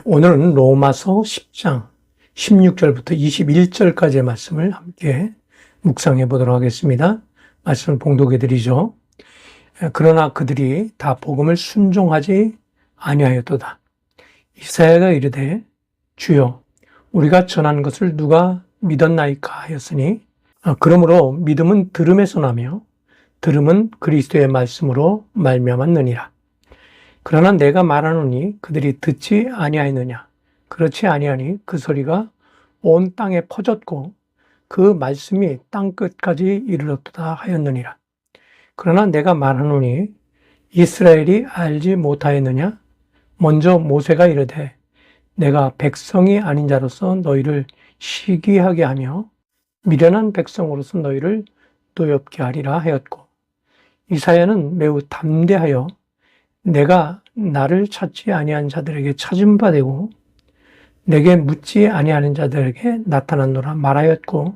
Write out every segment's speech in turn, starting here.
오늘은 로마서 10장 16절부터 21절까지의 말씀을 함께 묵상해 보도록 하겠습니다. 말씀을 봉독해 드리죠. 그러나 그들이 다 복음을 순종하지 아니하였도다. 이사야가 이르되 주여 우리가 전한 것을 누가 믿었나이까 하였으니 그러므로 믿음은 들음에서 나며 들음은 그리스도의 말씀으로 말미암았느니라. 그러나 내가 말하노니 그들이 듣지 아니하였느냐. 그렇지 아니하니 그 소리가 온 땅에 퍼졌고 그 말씀이 땅 끝까지 이르렀도다 하였느니라. 그러나 내가 말하노니 이스라엘이 알지 못하였느냐. 먼저 모세가 이르되 내가 백성이 아닌 자로서 너희를 시기하게 하며 미련한 백성으로서 너희를 노엽게 하리라 하였고, 이사야는 매우 담대하여 내가 나를 찾지 아니한 자들에게 찾은 바 되고 내게 묻지 아니하는 자들에게 나타났노라 말하였고,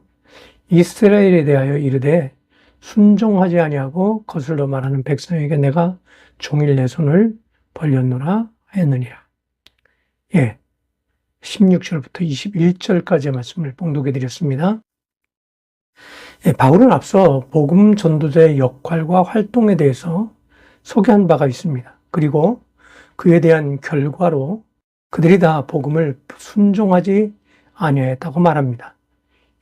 이스라엘에 대하여 이르되 순종하지 아니하고 거슬러 말하는 백성에게 내가 종일 내 손을 벌렸노라 하였느니라. 16절부터 21절까지의 말씀을 봉독해 드렸습니다. 바울은 앞서 복음 전도자의 역할과 활동에 대해서 소개한 바가 있습니다. 그리고 그에 대한 결과로 그들이 다 복음을 순종하지 아니하였다고 말합니다.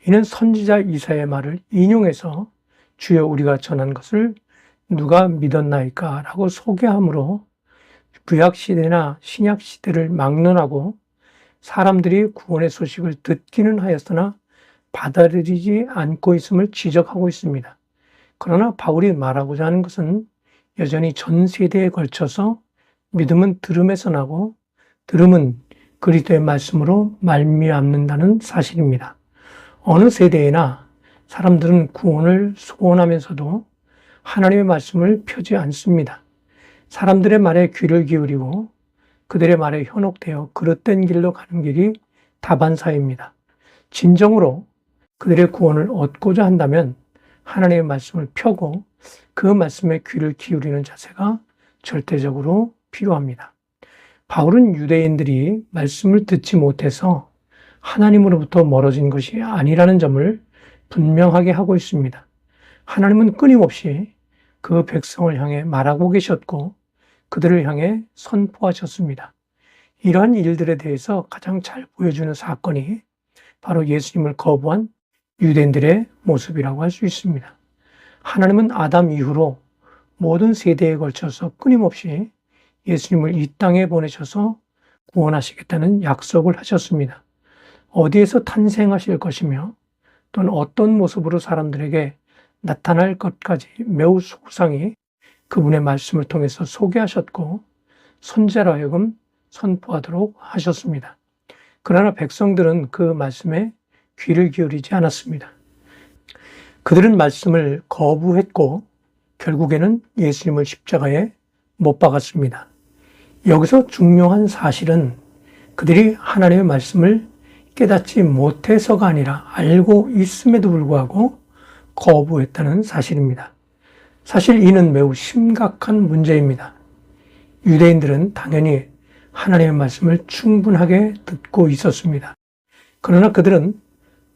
이는 선지자 이사야의 말을 인용해서 주여 우리가 전한 것을 누가 믿었나이까 라고 소개함으로 구약시대나 신약시대를 막론하고 사람들이 구원의 소식을 듣기는 하였으나 받아들이지 않고 있음을 지적하고 있습니다. 그러나 바울이 말하고자 하는 것은 여전히 전 세대에 걸쳐서 믿음은 들음에서 나고 들음은 그리스도의 말씀으로 말미암는다는 사실입니다. 어느 세대에나 사람들은 구원을 소원하면서도 하나님의 말씀을 펴지 않습니다. 사람들의 말에 귀를 기울이고 그들의 말에 현혹되어 그릇된 길로 가는 길이 다반사입니다. 진정으로 그들의 구원을 얻고자 한다면 하나님의 말씀을 펴고 그 말씀에 귀를 기울이는 자세가 절대적으로 필요합니다. 바울은 유대인들이 말씀을 듣지 못해서 하나님으로부터 멀어진 것이 아니라는 점을 분명하게 하고 있습니다. 하나님은 끊임없이 그 백성을 향해 말하고 계셨고 그들을 향해 선포하셨습니다. 이러한 일들에 대해서 가장 잘 보여주는 사건이 바로 예수님을 거부한 유대인들의 모습이라고 할 수 있습니다. 하나님은 아담 이후로 모든 세대에 걸쳐서 끊임없이 예수님을 이 땅에 보내셔서 구원하시겠다는 약속을 하셨습니다. 어디에서 탄생하실 것이며 또는 어떤 모습으로 사람들에게 나타날 것까지 매우 소상히 그분의 말씀을 통해서 소개하셨고 선지자로 하여금 선포하도록 하셨습니다. 그러나 백성들은 그 말씀에 귀를 기울이지 않았습니다. 그들은 말씀을 거부했고 결국에는 예수님을 십자가에 못 박았습니다. 여기서 중요한 사실은 그들이 하나님의 말씀을 깨닫지 못해서가 아니라 알고 있음에도 불구하고 거부했다는 사실입니다. 사실 이는 매우 심각한 문제입니다. 유대인들은 당연히 하나님의 말씀을 충분하게 듣고 있었습니다. 그러나 그들은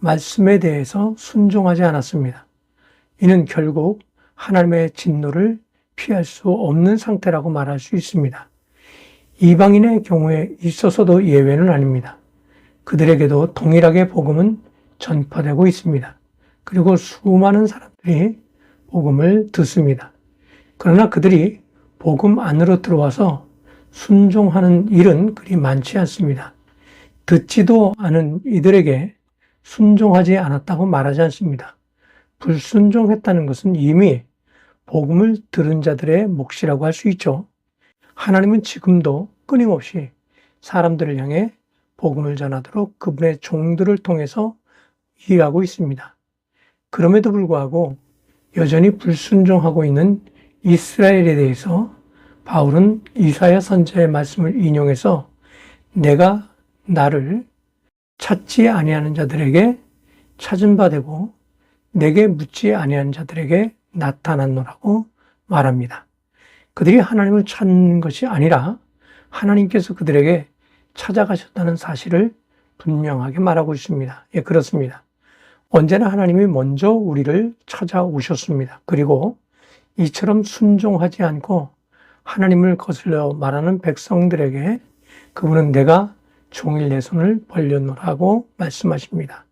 말씀에 대해서 순종하지 않았습니다. 이는 결국 하나님의 진노를 피할 수 없는 상태라고 말할 수 있습니다. 이방인의 경우에 있어서도 예외는 아닙니다. 그들에게도 동일하게 복음은 전파되고 있습니다. 그리고 수많은 사람들이 복음을 듣습니다. 그러나 그들이 복음 안으로 들어와서 순종하는 일은 그리 많지 않습니다. 듣지도 않은 이들에게 순종하지 않았다고 말하지 않습니다. 불순종했다는 것은 이미 복음을 들은 자들의 몫이라고 할 수 있죠. 하나님은 지금도 끊임없이 사람들을 향해 복음을 전하도록 그분의 종들을 통해서 일하고 있습니다. 그럼에도 불구하고 여전히 불순종하고 있는 이스라엘에 대해서 바울은 이사야 선지자의 말씀을 인용해서 내가 나를 찾지 아니하는 자들에게 찾은 바 되고 내게 묻지 아니한 자들에게 나타났노라고 말합니다. 그들이 하나님을 찾는 것이 아니라 하나님께서 그들에게 찾아가셨다는 사실을 분명하게 말하고 있습니다. 예, 그렇습니다. 언제나 하나님이 먼저 우리를 찾아오셨습니다. 그리고 이처럼 순종하지 않고 하나님을 거슬려 말하는 백성들에게 그분은 내가 종일 내 손을 벌려놓으라고 말씀하십니다.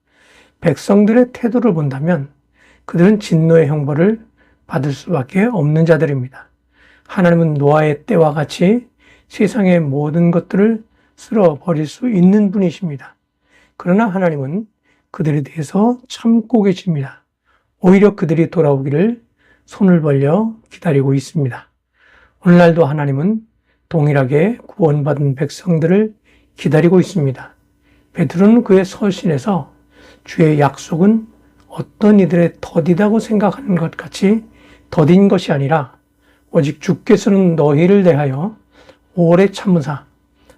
백성들의 태도를 본다면 그들은 진노의 형벌을 받을 수밖에 없는 자들입니다. 하나님은 노아의 때와 같이 세상의 모든 것들을 쓸어버릴 수 있는 분이십니다. 그러나 하나님은 그들에 대해서 참고 계십니다. 오히려 그들이 돌아오기를 손을 벌려 기다리고 있습니다. 오늘날도 하나님은 동일하게 구원받은 백성들을 기다리고 있습니다. 베드로는 그의 서신에서 주의 약속은 어떤 이들의 더디다고 생각하는 것 같이 더딘 것이 아니라 오직 주께서는 너희를 대하여 오래 참으사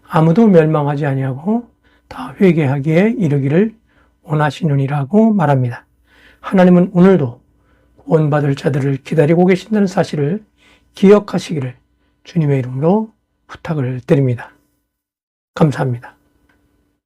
아무도 멸망하지 아니하고 다 회개하기에 이르기를 원하시느니라고 말합니다. 하나님은 오늘도 구원받을 자들을 기다리고 계신다는 사실을 기억하시기를 주님의 이름으로 부탁을 드립니다. 감사합니다.